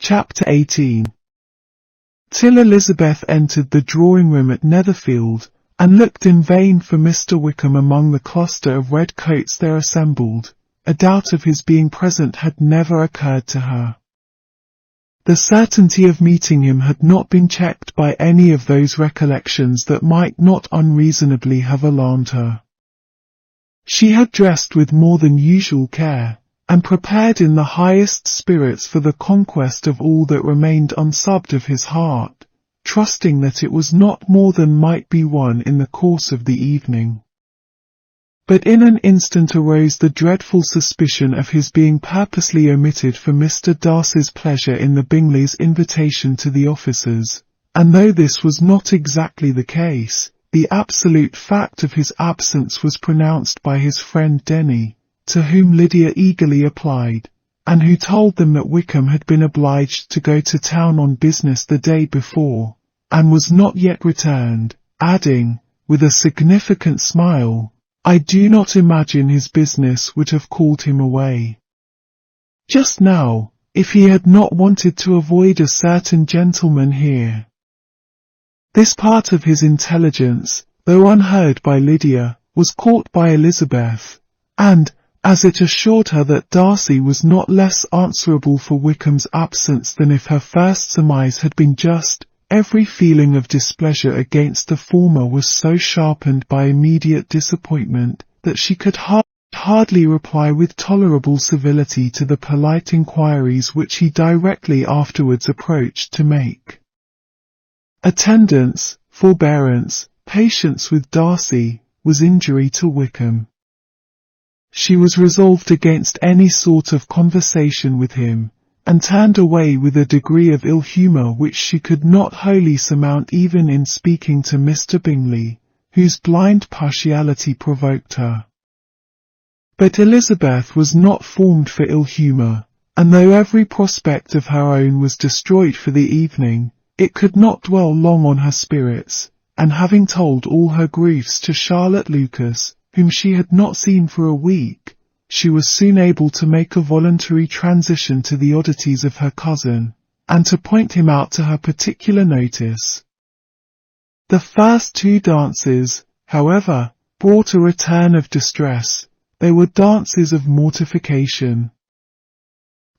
Chapter 18. Till Elizabeth entered the drawing-room at Netherfield, and looked in vain for Mr. Wickham among the cluster of red coats there assembled, a doubt of his being present had never occurred to her. The certainty of meeting him had not been checked by any of those recollections that might not unreasonably have alarmed her. She had dressed with more than usual care, and prepared in the highest spirits for the conquest of all that remained unsubbed of his heart, trusting that it was not more than might be won in the course of the evening. But in an instant arose the dreadful suspicion of his being purposely omitted for Mr. Darcy's pleasure in the Bingleys' invitation to the officers, and though this was not exactly the case, the absolute fact of his absence was pronounced by his friend Denny, to whom Lydia eagerly applied, and who told them that Wickham had been obliged to go to town on business the day before, and was not yet returned, adding, with a significant smile, "I do not imagine his business would have called him away just now, if he had not wanted to avoid a certain gentleman here." This part of his intelligence, though unheard by Lydia, was caught by Elizabeth, and, as it assured her that Darcy was not less answerable for Wickham's absence than if her first surmise had been just, every feeling of displeasure against the former was so sharpened by immediate disappointment, that she could hardly reply with tolerable civility to the polite inquiries which he directly afterwards approached to make. Attendance, forbearance, patience with Darcy, was injury to Wickham. She was resolved against any sort of conversation with him, and turned away with a degree of ill-humour which she could not wholly surmount even in speaking to Mr. Bingley, whose blind partiality provoked her. But Elizabeth was not formed for ill-humour, and though every prospect of her own was destroyed for the evening, it could not dwell long on her spirits, and having told all her griefs to Charlotte Lucas, whom she had not seen for a week, she was soon able to make a voluntary transition to the oddities of her cousin, and to point him out to her particular notice. The first 2 dances, however, brought a return of distress. They were dances of mortification.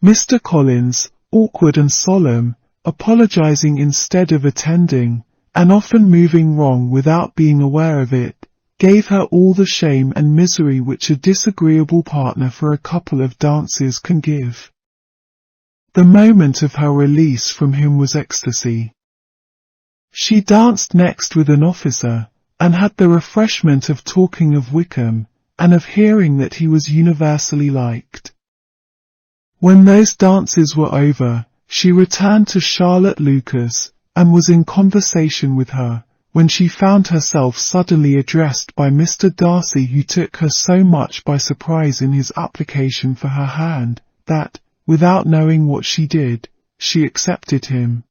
Mr. Collins, awkward and solemn, apologizing instead of attending, and often moving wrong without being aware of it, gave her all the shame and misery which a disagreeable partner for a couple of dances can give. The moment of her release from him was ecstasy. She danced next with an officer, and had the refreshment of talking of Wickham, and of hearing that he was universally liked. When those dances were over, she returned to Charlotte Lucas, and was in conversation with her, when she found herself suddenly addressed by Mr. Darcy, who took her so much by surprise in his application for her hand, that, without knowing what she did, she accepted him.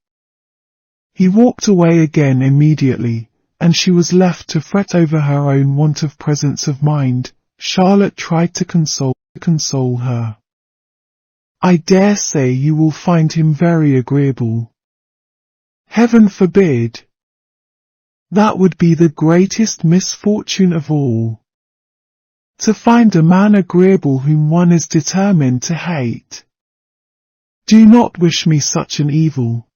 He walked away again immediately, and she was left to fret over her own want of presence of mind. Charlotte tried to console her. "I dare say you will find him very agreeable." "Heaven forbid! That would be the greatest misfortune of all. To find a man agreeable whom one is determined to hate. Do not wish me such an evil."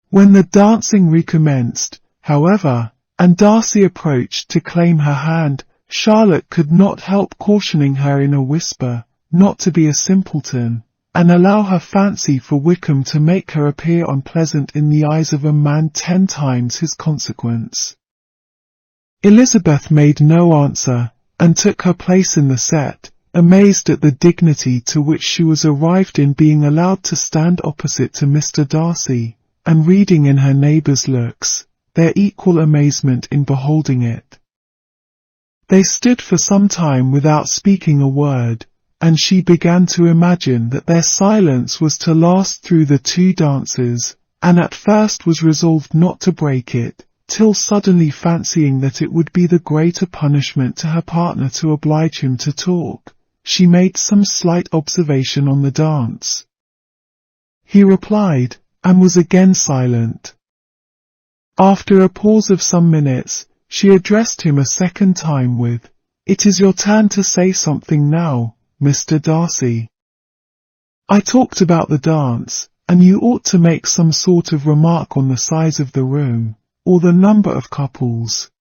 When the dancing recommenced, however, and Darcy approached to claim her hand, Charlotte could not help cautioning her in a whisper, not to be a simpleton, and allow her fancy for Wickham to make her appear unpleasant in the eyes of a man 10 times his consequence. Elizabeth made no answer, and took her place in the set, amazed at the dignity to which she was arrived in being allowed to stand opposite to Mr. Darcy, and reading in her neighbours' looks their equal amazement in beholding it. They stood for some time without speaking a word, and she began to imagine that their silence was to last through the 2 dances, and at first was resolved not to break it, till suddenly fancying that it would be the greater punishment to her partner to oblige him to talk, she made some slight observation on the dance. he replied, and was again silent. After a pause of some minutes, she addressed him a second time with, "It is your turn to say something now, Mr. Darcy. I talked about the dance, and you ought to make some sort of remark on the size of the room, or the number of couples."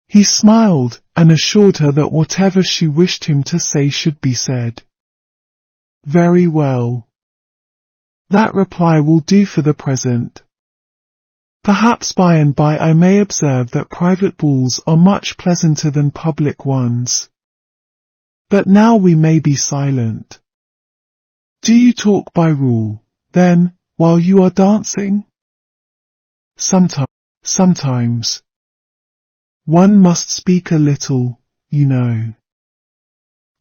He smiled, and assured her that whatever she wished him to say should be said. "Very well. That reply will do for the present. Perhaps by and by I may observe that private balls are much pleasanter than public ones. But now we may be silent. Do you talk by rule, then, while you are dancing?" Sometimes. One must speak a little, you know.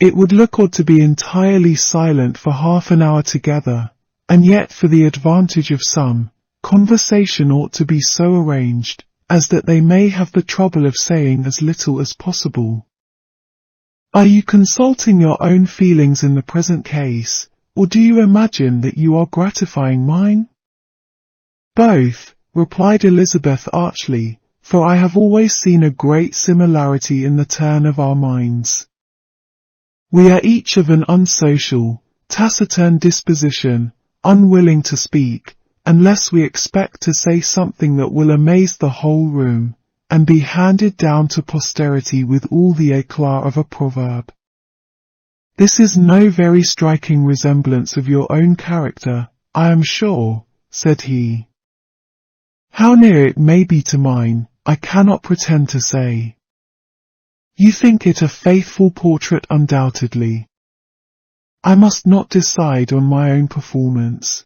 It would look odd to be entirely silent for half an hour together, and yet for the advantage of some, conversation ought to be so arranged, as that they may have the trouble of saying as little as possible. Are you consulting your own feelings in the present case, or do you imagine that you are gratifying mine? "Both," replied Elizabeth archly, "for I have always seen a great similarity in the turn of our minds. We are each of an unsocial, taciturn disposition, unwilling to speak, unless we expect to say something that will amaze the whole room, and be handed down to posterity with all the éclat of a proverb. This is no very striking resemblance of your own character, I am sure," said he. "How near it may be to mine, I cannot pretend to say. You think it a faithful portrait undoubtedly. I must not decide on my own performance."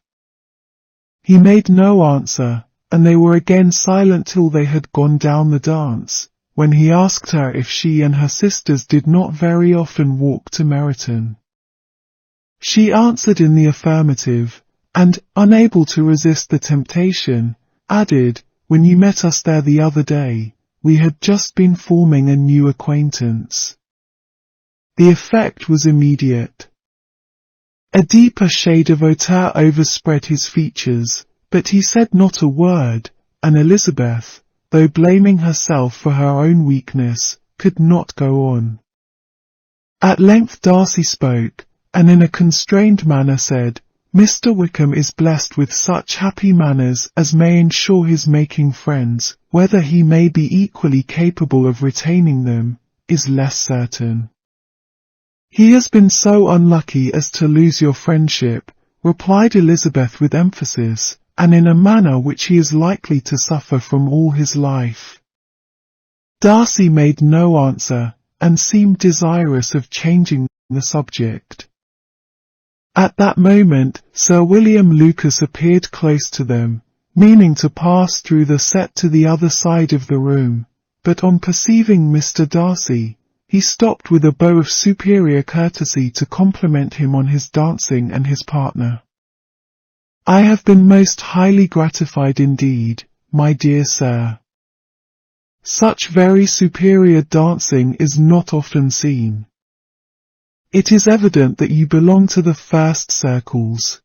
He made no answer, and they were again silent till they had gone down the dance, when he asked her if she and her sisters did not very often walk to Meryton. She answered in the affirmative, and, unable to resist the temptation, added, "When you met us there the other day, we had just been forming a new acquaintance." The effect was immediate. A deeper shade of hauteur overspread his features, but he said not a word, and Elizabeth, though blaming herself for her own weakness, could not go on. At length Darcy spoke, and in a constrained manner said, "Mr. Wickham is blessed with such happy manners as may ensure his making friends. Whether he may be equally capable of retaining them, is less certain." "He has been so unlucky as to lose your friendship," replied Elizabeth with emphasis, "and in a manner which he is likely to suffer from all his life." Darcy made no answer, and seemed desirous of changing the subject. At that moment, Sir William Lucas appeared close to them, meaning to pass through the set to the other side of the room, but on perceiving Mr. Darcy, he stopped with a bow of superior courtesy to compliment him on his dancing and his partner. "I have been most highly gratified indeed, my dear sir. Such very superior dancing is not often seen. It is evident that you belong to the first circles.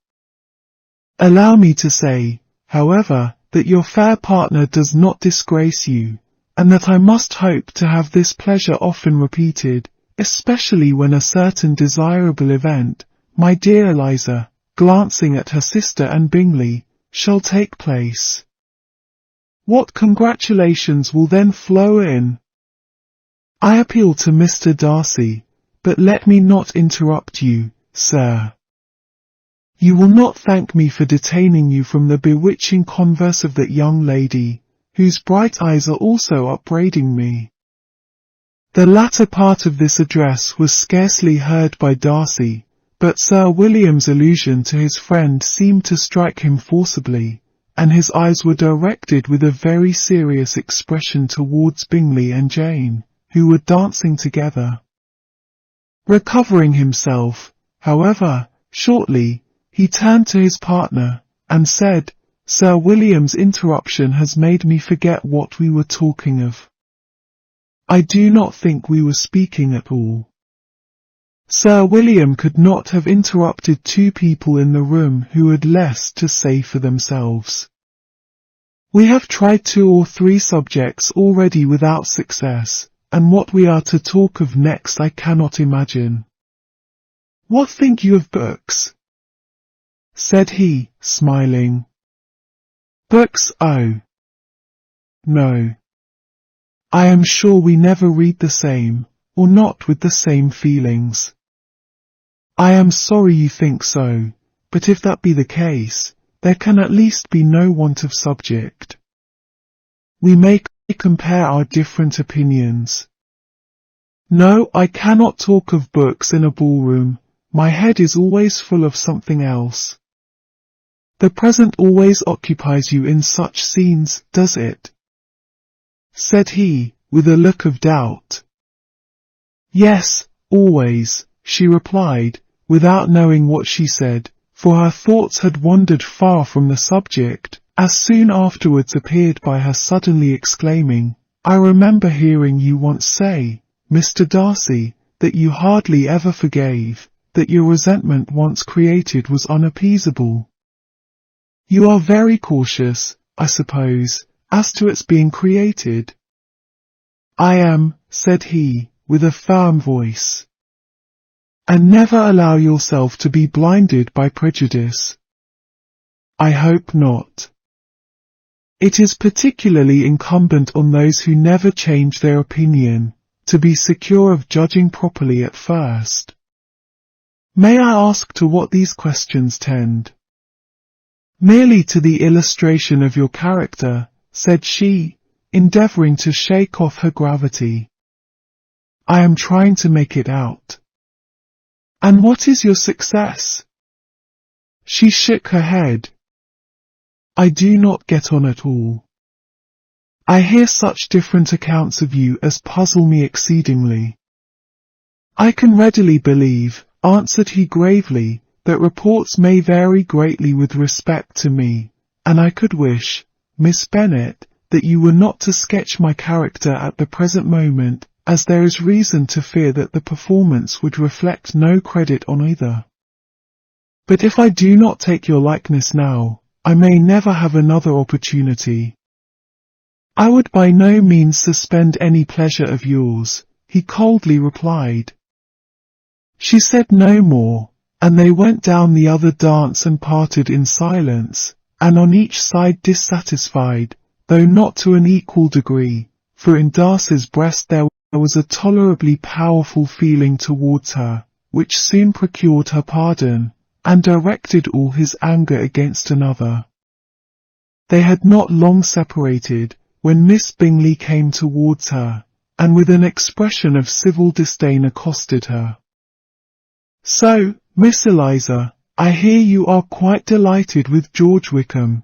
Allow me to say, however, that your fair partner does not disgrace you, and that I must hope to have this pleasure often repeated, especially when a certain desirable event, my dear Eliza," glancing at her sister and Bingley, "shall take place. What congratulations will then flow in! I appeal to Mr. Darcy, but let me not interrupt you, sir. You will not thank me for detaining you from the bewitching converse of that young lady, whose bright eyes are also upbraiding me." The latter part of this address was scarcely heard by Darcy, but Sir William's allusion to his friend seemed to strike him forcibly, and his eyes were directed with a very serious expression towards Bingley and Jane, who were dancing together. Recovering himself, however, shortly, he turned to his partner, and said, "Sir William's interruption has made me forget what we were talking of. I do not think we were speaking at all." Sir William could not have interrupted two people in the room who had less to say for themselves. We have tried 2 or 3 subjects already without success, and what we are to talk of next I cannot imagine. What think you of books? Said he, smiling. Books, oh. No. I am sure we never read the same, or not with the same feelings. I am sorry you think so, but if that be the case, there can at least be no want of subject. We may compare our different opinions. No, I cannot talk of books in a ballroom, my head is always full of something else. The present always occupies you in such scenes, does it? Said he, with a look of doubt. Yes, always, she replied, without knowing what she said, for her thoughts had wandered far from the subject, as soon afterwards appeared by her suddenly exclaiming, I remember hearing you once say, Mr. Darcy, that you hardly ever forgave, that your resentment once created was unappeasable. You are very cautious, I suppose, as to its being created. I am, said he, with a firm voice. And never allow yourself to be blinded by prejudice. I hope not. It is particularly incumbent on those who never change their opinion, to be secure of judging properly at first. May I ask to what these questions tend? Merely to the illustration of your character, said she, endeavouring to shake off her gravity. I am trying to make it out. And what is your success? She shook her head. I do not get on at all. I hear such different accounts of you as puzzle me exceedingly. I can readily believe, answered he gravely, that reports may vary greatly with respect to me, and I could wish, Miss Bennet, that you were not to sketch my character at the present moment, as there is reason to fear that the performance would reflect no credit on either. But if I do not take your likeness now, I may never have another opportunity. I would by no means suspend any pleasure of yours, he coldly replied. She said no more, and they went down the other dance and parted in silence, and on each side dissatisfied, though not to an equal degree, for in Darcy's breast there was a tolerably powerful feeling towards her, which soon procured her pardon, and directed all his anger against another. They had not long separated, when Miss Bingley came towards her, and with an expression of civil disdain accosted her. So, Miss Eliza, I hear you are quite delighted with George Wickham.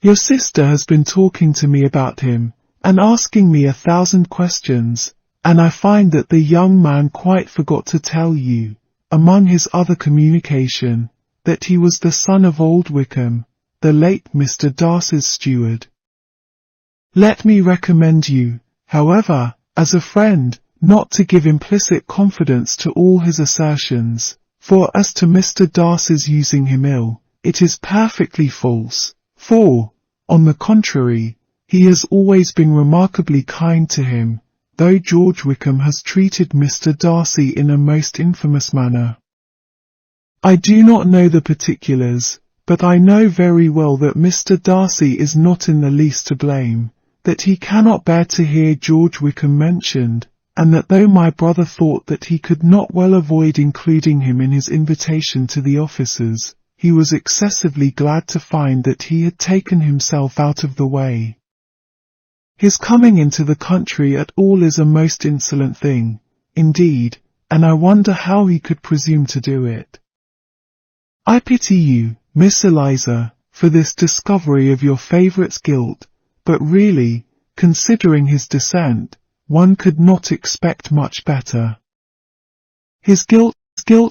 Your sister has been talking to me about him, and asking me 1,000 questions, and I find that the young man quite forgot to tell you, among his other communication, that he was the son of old Wickham, the late Mr. Darcy's steward. Let me recommend you, however, as a friend, not to give implicit confidence to all his assertions, for as to Mr. Darcy's using him ill, it is perfectly false, for, on the contrary, he has always been remarkably kind to him, though George Wickham has treated Mr. Darcy in a most infamous manner. I do not know the particulars, but I know very well that Mr. Darcy is not in the least to blame, that he cannot bear to hear George Wickham mentioned, and that though my brother thought that he could not well avoid including him in his invitation to the officers, he was excessively glad to find that he had taken himself out of the way. His coming into the country at all is a most insolent thing, indeed, and I wonder how he could presume to do it. I pity you, Miss Eliza, for this discovery of your favourite's guilt, but really, considering his descent, one could not expect much better. His guilt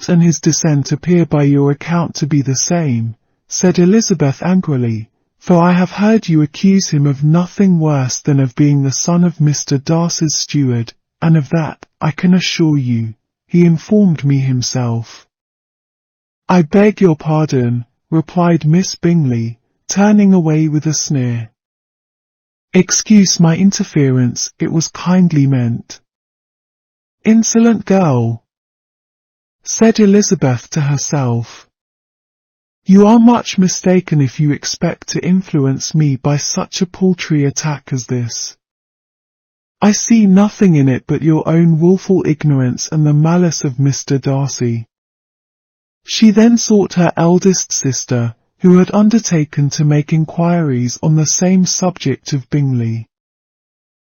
and his descent appear by your account to be the same, said Elizabeth angrily, for I have heard you accuse him of nothing worse than of being the son of Mr. Darcy's steward, and of that, I can assure you, he informed me himself. I beg your pardon, replied Miss Bingley, turning away with a sneer. Excuse my interference, it was kindly meant. Insolent girl, said Elizabeth to herself. You are much mistaken if you expect to influence me by such a paltry attack as this. I see nothing in it but your own wilful ignorance and the malice of Mr. Darcy. She then sought her eldest sister, who had undertaken to make inquiries on the same subject of Bingley.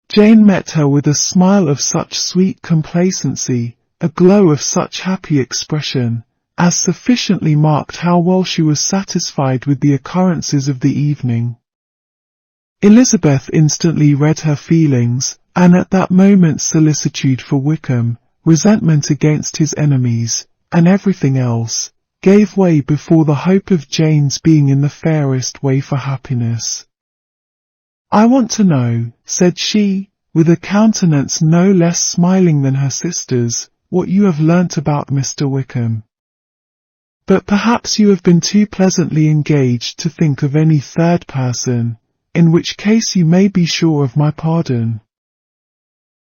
Jane met her with a smile of such sweet complacency, a glow of such happy expression, as sufficiently marked how well she was satisfied with the occurrences of the evening. Elizabeth instantly read her feelings, and at that moment solicitude for Wickham, resentment against his enemies, and everything else, gave way before the hope of Jane's being in the fairest way for happiness. I want to know, said she, with a countenance no less smiling than her sister's, what you have learnt about Mr. Wickham. But perhaps you have been too pleasantly engaged to think of any third person, in which case you may be sure of my pardon.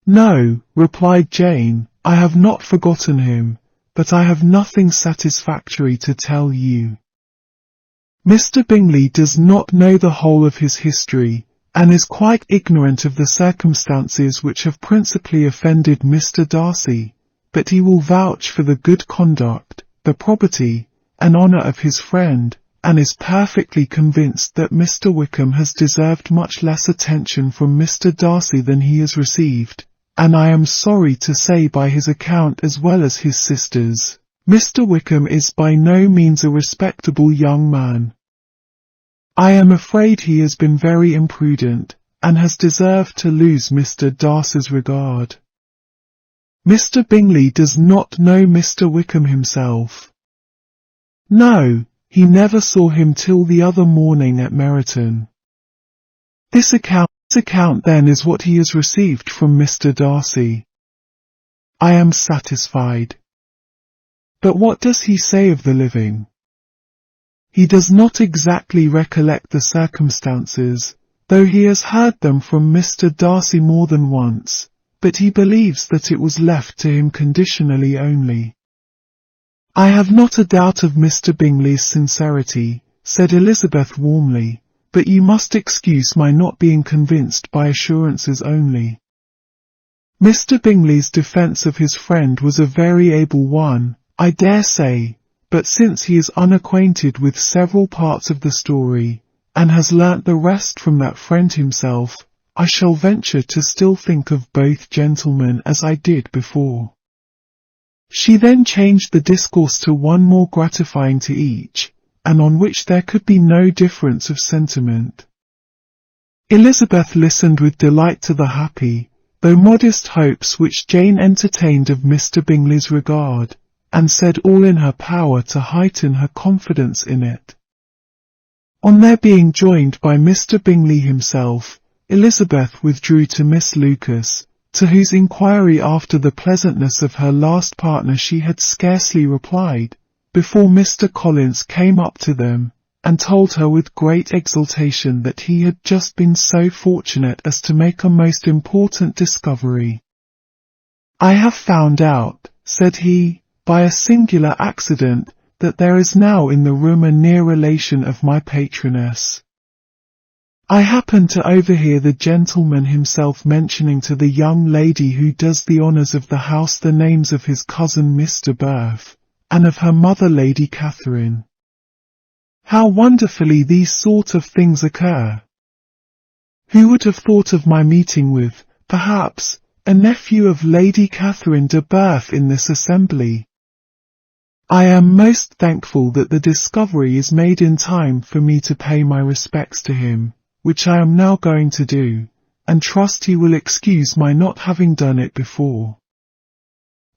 No, replied Jane, I have not forgotten him, but I have nothing satisfactory to tell you. Mr. Bingley does not know the whole of his history, and is quite ignorant of the circumstances which have principally offended Mr. Darcy, but he will vouch for the good conduct, the probity, and honour of his friend, and is perfectly convinced that Mr. Wickham has deserved much less attention from Mr. Darcy than he has received, and I am sorry to say by his account as well as his sister's, Mr. Wickham is by no means a respectable young man. I am afraid he has been very imprudent, and has deserved to lose Mr. Darcy's regard. Mr. Bingley does not know Mr. Wickham himself. No, he never saw him till the other morning at Meryton. This account then is what he has received from Mr. Darcy. I am satisfied. But what does he say of the living? He does not exactly recollect the circumstances, though he has heard them from Mr. Darcy more than once, but he believes that it was left to him conditionally only. I have not a doubt of Mr. Bingley's sincerity, said Elizabeth warmly, but you must excuse my not being convinced by assurances only. Mr. Bingley's defence of his friend was a very able one, I dare say, but since he is unacquainted with several parts of the story, and has learnt the rest from that friend himself, I shall venture to still think of both gentlemen as I did before. She then changed the discourse to one more gratifying to each, and on which there could be no difference of sentiment. Elizabeth listened with delight to the happy, though modest hopes which Jane entertained of Mr. Bingley's regard, and said all in her power to heighten her confidence in it. On their being joined by Mr. Bingley himself, Elizabeth withdrew to Miss Lucas, to whose inquiry after the pleasantness of her last partner she had scarcely replied, before Mr. Collins came up to them, and told her with great exultation that he had just been so fortunate as to make a most important discovery. I have found out, said he, by a singular accident, that there is now in the room a near relation of my patroness. I happened to overhear the gentleman himself mentioning to the young lady who does the honours of the house the names of his cousin Mr. Burf, and of her mother Lady Catherine. How wonderfully these sort of things occur! Who would have thought of my meeting with, perhaps, a nephew of Lady Catherine de Burf in this assembly? I am most thankful that the discovery is made in time for me to pay my respects to him, which I am now going to do, and trust he will excuse my not having done it before.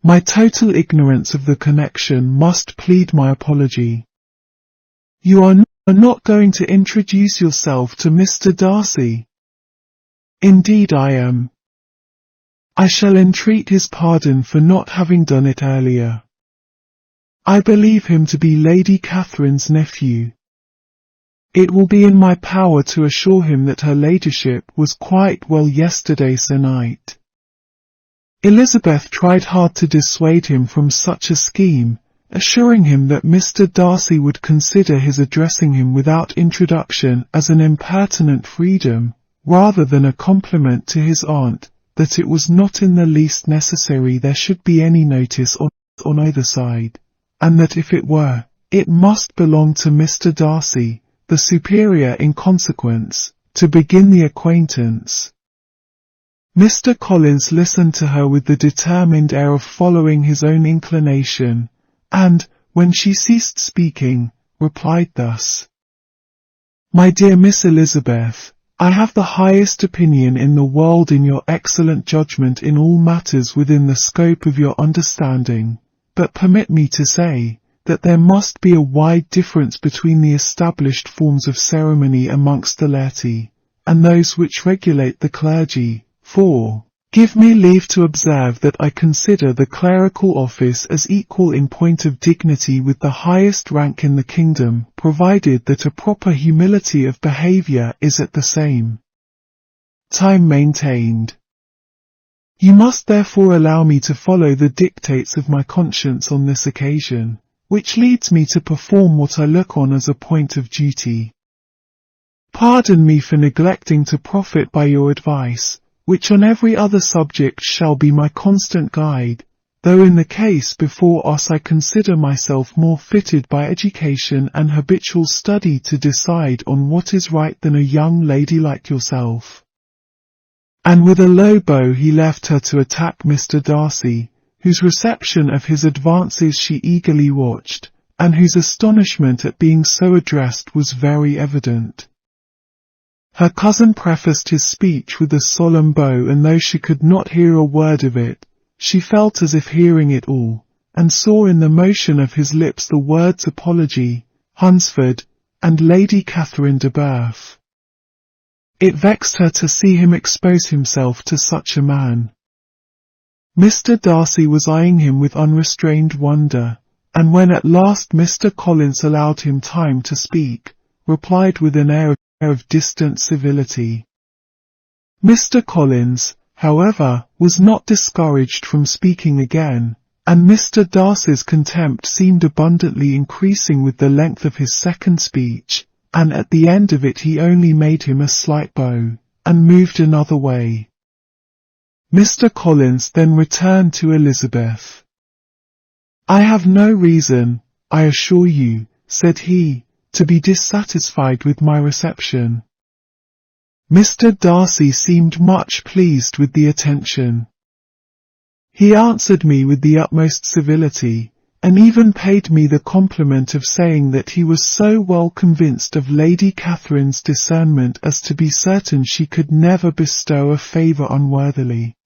My total ignorance of the connection must plead my apology. You are not going to introduce yourself to Mr. Darcy? Indeed I am. I shall entreat his pardon for not having done it earlier. I believe him to be Lady Catherine's nephew. It will be in my power to assure him that her ladyship was quite well yesterday se'night." Elizabeth tried hard to dissuade him from such a scheme, assuring him that Mr. Darcy would consider his addressing him without introduction as an impertinent freedom, rather than a compliment to his aunt, that it was not in the least necessary there should be any notice on either side, and that if it were, it must belong to Mr. Darcy, the superior in consequence, to begin the acquaintance. Mr. Collins listened to her with the determined air of following his own inclination, and, when she ceased speaking, replied thus: "My dear Miss Elizabeth, I have the highest opinion in the world in your excellent judgment in all matters within the scope of your understanding, but permit me to say, that there must be a wide difference between the established forms of ceremony amongst the laity, and those which regulate the clergy, for, give me leave to observe that I consider the clerical office as equal in point of dignity with the highest rank in the kingdom, provided that a proper humility of behaviour is at the same time maintained. You must therefore allow me to follow the dictates of my conscience on this occasion, which leads me to perform what I look on as a point of duty. Pardon me for neglecting to profit by your advice, which on every other subject shall be my constant guide, though in the case before us I consider myself more fitted by education and habitual study to decide on what is right than a young lady like yourself." And with a low bow he left her to attack Mr. Darcy, whose reception of his advances she eagerly watched, and whose astonishment at being so addressed was very evident. Her cousin prefaced his speech with a solemn bow, and though she could not hear a word of it, she felt as if hearing it all, and saw in the motion of his lips the words apology, Hunsford, and Lady Catherine de Bourgh. It vexed her to see him expose himself to such a man. Mr. Darcy was eyeing him with unrestrained wonder, and when at last Mr. Collins allowed him time to speak, replied with an air of distant civility. Mr. Collins, however, was not discouraged from speaking again, and Mr. Darcy's contempt seemed abundantly increasing with the length of his second speech, and at the end of it he only made him a slight bow, and moved another way. Mr. Collins then returned to Elizabeth. "I have no reason, I assure you," said he, "to be dissatisfied with my reception." Mr. Darcy seemed much pleased with the attention. He answered me with the utmost civility, and even paid me the compliment of saying that he was so well convinced of Lady Catherine's discernment as to be certain she could never bestow a favour unworthily.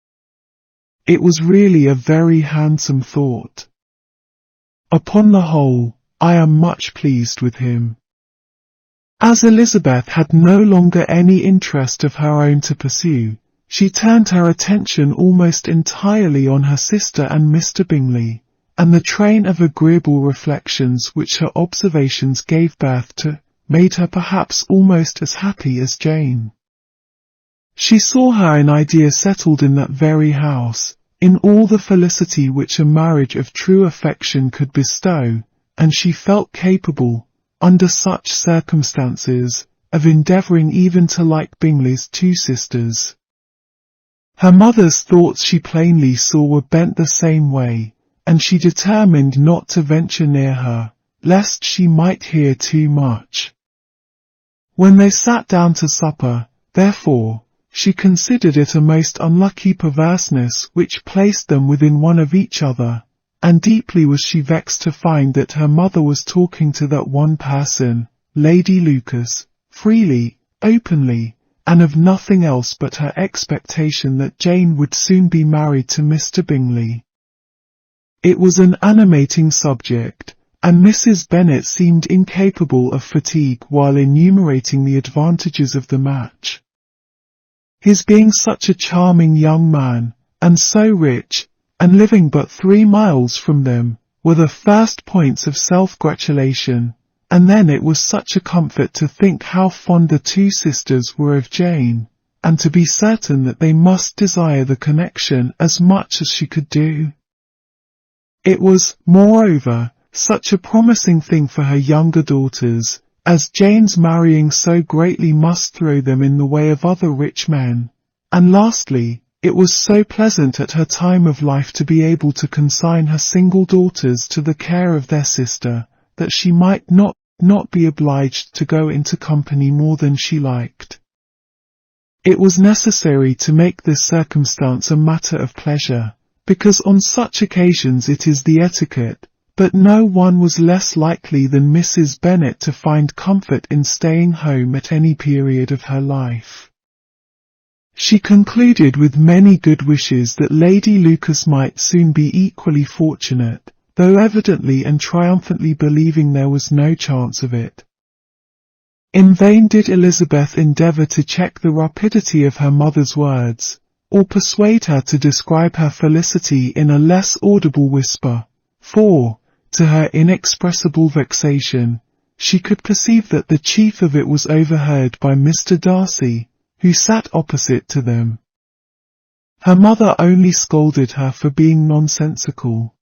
It was really a very handsome thought. Upon the whole, I am much pleased with him. As Elizabeth had no longer any interest of her own to pursue, she turned her attention almost entirely on her sister and Mr. Bingley, and the train of agreeable reflections which her observations gave birth to made her perhaps almost as happy as Jane. She saw her in idea settled in that very house, in all the felicity which a marriage of true affection could bestow, and she felt capable, under such circumstances, of endeavouring even to like Bingley's two sisters. Her mother's thoughts she plainly saw were bent the same way, and she determined not to venture near her, lest she might hear too much. When they sat down to supper, therefore, she considered it a most unlucky perverseness which placed them within one of each other, and deeply was she vexed to find that her mother was talking to that one person, Lady Lucas, freely, openly, and of nothing else but her expectation that Jane would soon be married to Mr. Bingley. It was an animating subject, and Mrs. Bennet seemed incapable of fatigue while enumerating the advantages of the match. His being such a charming young man, and so rich, and living but 3 miles from them, were the first points of self-gratulation, and then it was such a comfort to think how fond the 2 sisters were of Jane, and to be certain that they must desire the connection as much as she could do. It was, moreover, such a promising thing for her younger daughters, as Jane's marrying so greatly must throw them in the way of other rich men. And lastly, it was so pleasant at her time of life to be able to consign her single daughters to the care of their sister, that she might not be obliged to go into company more than she liked. It was necessary to make this circumstance a matter of pleasure, because on such occasions it is the etiquette, but no one was less likely than Mrs. Bennet to find comfort in staying home at any period of her life. She concluded with many good wishes that Lady Lucas might soon be equally fortunate, though evidently and triumphantly believing there was no chance of it. In vain did Elizabeth endeavour to check the rapidity of her mother's words, or persuade her to describe her felicity in a less audible whisper, for, to her inexpressible vexation, she could perceive that the chief of it was overheard by Mr. Darcy, who sat opposite to them. Her mother only scolded her for being nonsensical.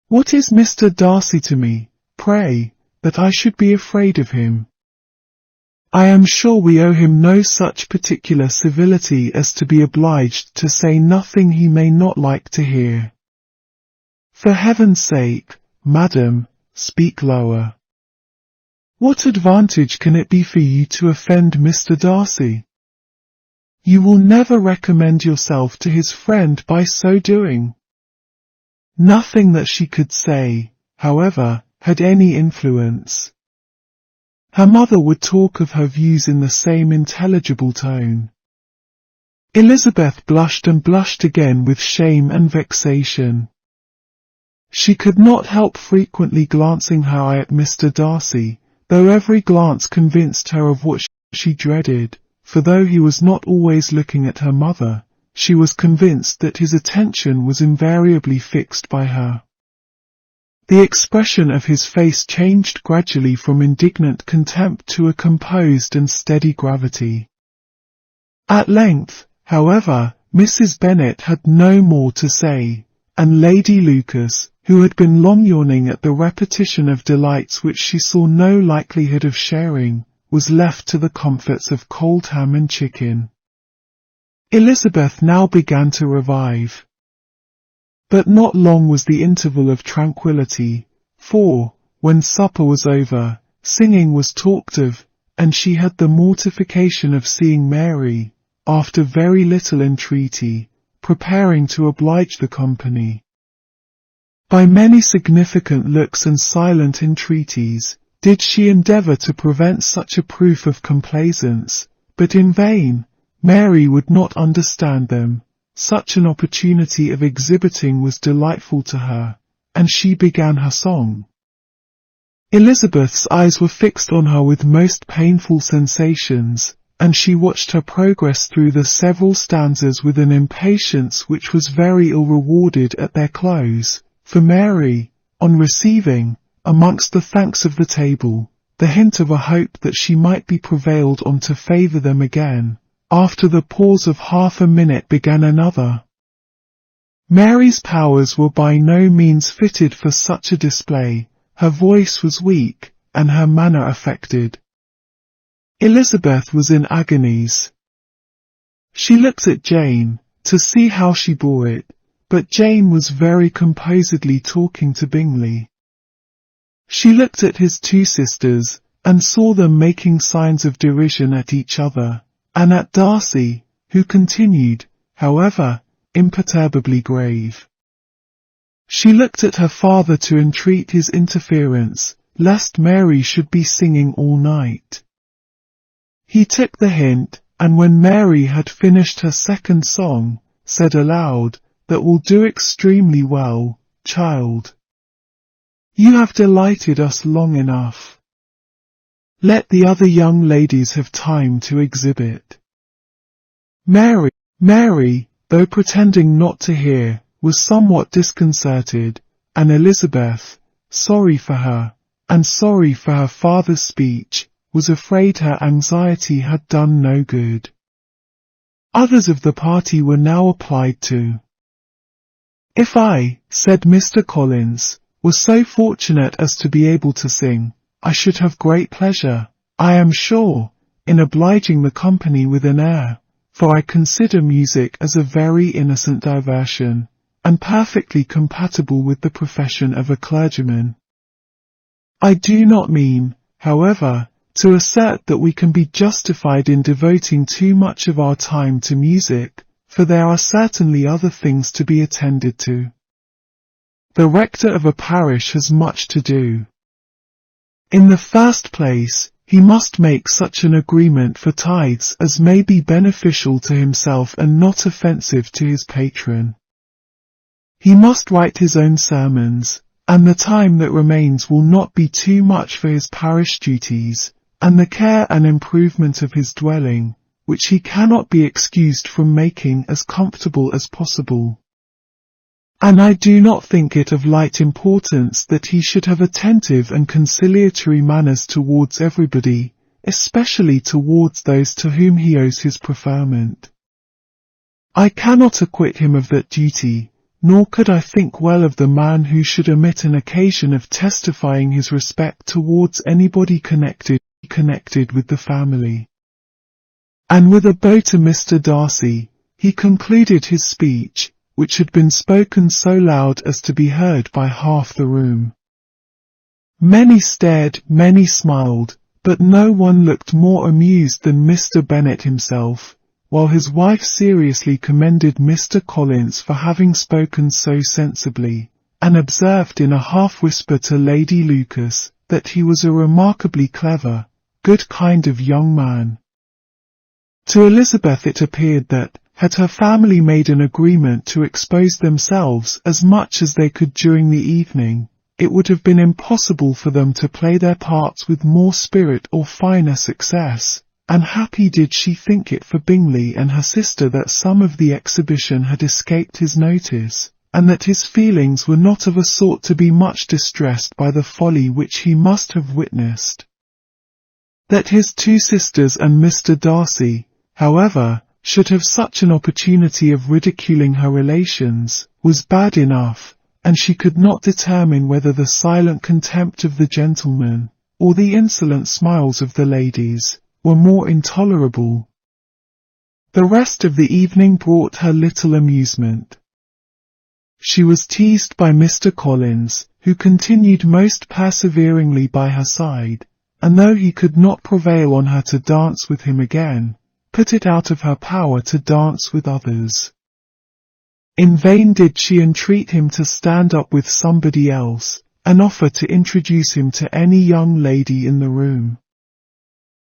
"What is Mr. Darcy to me, pray, that I should be afraid of him? I am sure we owe him no such particular civility as to be obliged to say nothing he may not like to hear. For heaven's sake, madam, speak lower. What advantage can it be for you to offend Mr. Darcy? You will never recommend yourself to his friend by so doing." Nothing that she could say, however, had any influence. Her mother would talk of her views in the same intelligible tone. Elizabeth blushed and blushed again with shame and vexation. She could not help frequently glancing her eye at Mr. Darcy, though every glance convinced her of what she dreaded, for though he was not always looking at her mother, she was convinced that his attention was invariably fixed by her. The expression of his face changed gradually from indignant contempt to a composed and steady gravity. At length, however, Mrs. Bennet had no more to say, and Lady Lucas, who had been long yawning at the repetition of delights which she saw no likelihood of sharing, was left to the comforts of cold ham and chicken. Elizabeth now began to revive. But not long was the interval of tranquillity, for, when supper was over, singing was talked of, and she had the mortification of seeing Mary, after very little entreaty, preparing to oblige the company. By many significant looks and silent entreaties, did she endeavour to prevent such a proof of complaisance, but in vain. Mary would not understand them. Such an opportunity of exhibiting was delightful to her, and she began her song. Elizabeth's eyes were fixed on her with most painful sensations, and she watched her progress through the several stanzas with an impatience which was very ill rewarded at their close, for Mary, on receiving, amongst the thanks of the table, the hint of a hope that she might be prevailed on to favour them again, after the pause of half a minute began another. Mary's powers were by no means fitted for such a display. Her voice was weak, and her manner affected. Elizabeth was in agonies. She looked at Jane, to see how she bore it, but Jane was very composedly talking to Bingley. She looked at his 2 sisters, and saw them making signs of derision at each other, and at Darcy, who continued, however, imperturbably grave. She looked at her father to entreat his interference, lest Mary should be singing all night. He took the hint, and when Mary had finished her second song, said aloud, "That will do extremely well, child. You have delighted us long enough. Let the other young ladies have time to exhibit." Mary, though pretending not to hear, was somewhat disconcerted, and Elizabeth, sorry for her, and sorry for her father's speech, was afraid her anxiety had done no good. Others of the party were now applied to. "If I," said Mr. Collins, "was so fortunate as to be able to sing, I should have great pleasure, I am sure, in obliging the company with an air, for I consider music as a very innocent diversion, and perfectly compatible with the profession of a clergyman. I do not mean, however, to assert that we can be justified in devoting too much of our time to music, for there are certainly other things to be attended to. The rector of a parish has much to do. In the first place, he must make such an agreement for tithes as may be beneficial to himself and not offensive to his patron. He must write his own sermons, and the time that remains will not be too much for his parish duties, and the care and improvement of his dwelling, which he cannot be excused from making as comfortable as possible. And I do not think it of light importance that he should have attentive and conciliatory manners towards everybody, especially towards those to whom he owes his preferment. I cannot acquit him of that duty, nor could I think well of the man who should omit an occasion of testifying his respect towards anybody connected with the family." And with a bow to Mr. Darcy, he concluded his speech, which had been spoken so loud as to be heard by half the room. Many stared, many smiled, but no one looked more amused than Mr. Bennet himself, while his wife seriously commended Mr. Collins for having spoken so sensibly, and observed in a half-whisper to Lady Lucas that he was a remarkably clever, good kind of young man. To Elizabeth it appeared that, had her family made an agreement to expose themselves as much as they could during the evening, it would have been impossible for them to play their parts with more spirit or finer success, and happy did she think it for Bingley and her sister that some of the exhibition had escaped his notice, and that his feelings were not of a sort to be much distressed by the folly which he must have witnessed. That his two sisters and Mr. Darcy, however, should have such an opportunity of ridiculing her relations, was bad enough, and she could not determine whether the silent contempt of the gentlemen, or the insolent smiles of the ladies, were more intolerable. The rest of the evening brought her little amusement. She was teased by Mr. Collins, who continued most perseveringly by her side, and though he could not prevail on her to dance with him again, put it out of her power to dance with others. In vain did she entreat him to stand up with somebody else, and offer to introduce him to any young lady in the room.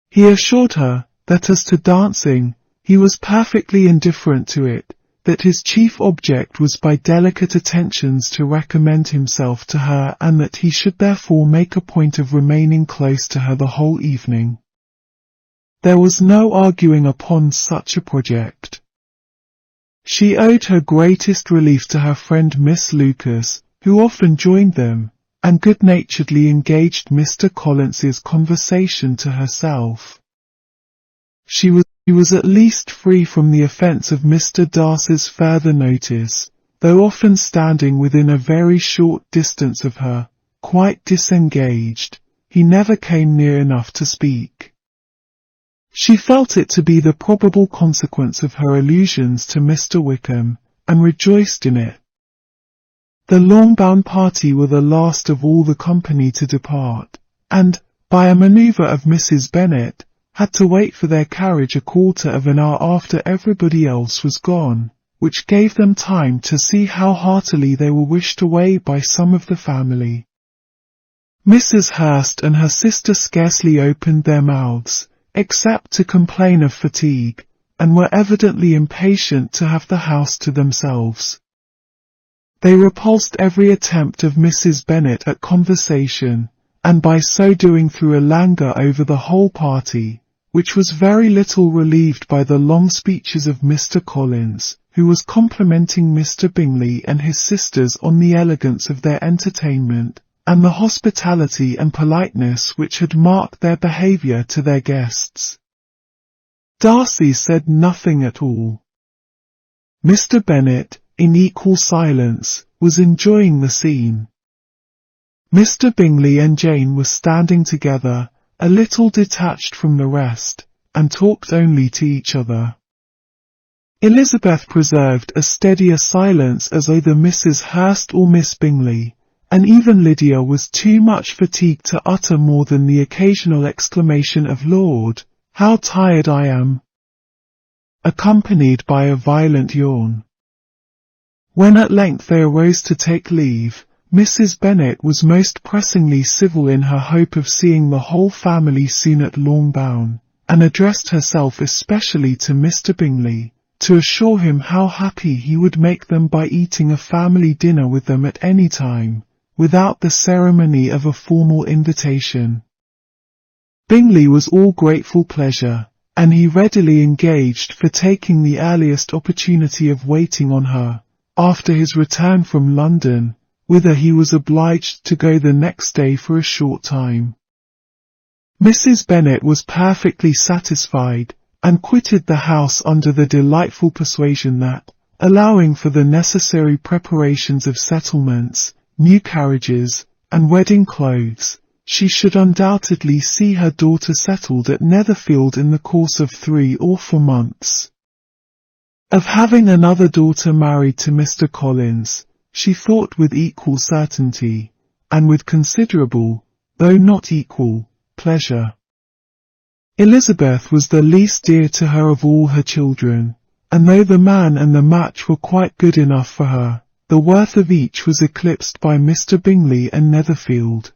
He assured her, that as to dancing, he was perfectly indifferent to it, that his chief object was by delicate attentions to recommend himself to her, and that he should therefore make a point of remaining close to her the whole evening. There was no arguing upon such a project. She owed her greatest relief to her friend Miss Lucas, who often joined them, and good-naturedly engaged Mr. Collins's conversation to herself. She was at least free from the offence of Mr. Darcy's further notice, though often standing within a very short distance of her, quite disengaged, he never came near enough to speak. She felt it to be the probable consequence of her allusions to Mr. Wickham, and rejoiced in it. The long-bound party were the last of all the company to depart, and, by a manoeuvre of Mrs. Bennet, had to wait for their carriage a quarter of an hour after everybody else was gone, which gave them time to see how heartily they were wished away by some of the family. Mrs. Hurst and her sister scarcely opened their mouths, except to complain of fatigue, and were evidently impatient to have the house to themselves. They repulsed every attempt of Mrs. Bennet at conversation, and by so doing threw a languor over the whole party, which was very little relieved by the long speeches of Mr. Collins, who was complimenting Mr. Bingley and his sisters on the elegance of their entertainment, and the hospitality and politeness which had marked their behaviour to their guests. Darcy said nothing at all. Mr. Bennet, in equal silence, was enjoying the scene. Mr. Bingley and Jane were standing together, a little detached from the rest, and talked only to each other. Elizabeth preserved as steady a silence as either Mrs. Hurst or Miss Bingley, and even Lydia was too much fatigued to utter more than the occasional exclamation of "Lord, how tired I am!" accompanied by a violent yawn. When at length they arose to take leave, Mrs. Bennet was most pressingly civil in her hope of seeing the whole family soon at Longbourn, and addressed herself especially to Mr. Bingley, to assure him how happy he would make them by eating a family dinner with them at any time, without the ceremony of a formal invitation. Bingley was all grateful pleasure, and he readily engaged for taking the earliest opportunity of waiting on her, after his return from London, whither he was obliged to go the next day for a short time. Mrs. Bennet was perfectly satisfied, and quitted the house under the delightful persuasion that, allowing for the necessary preparations of settlements, new carriages, and wedding clothes, she should undoubtedly see her daughter settled at Netherfield in the course of 3 or 4 months. Of having another daughter married to Mr. Collins, she thought with equal certainty, and with considerable, though not equal, pleasure. Elizabeth was the least dear to her of all her children, and though the man and the match were quite good enough for her, the worth of each was eclipsed by Mr. Bingley and Netherfield.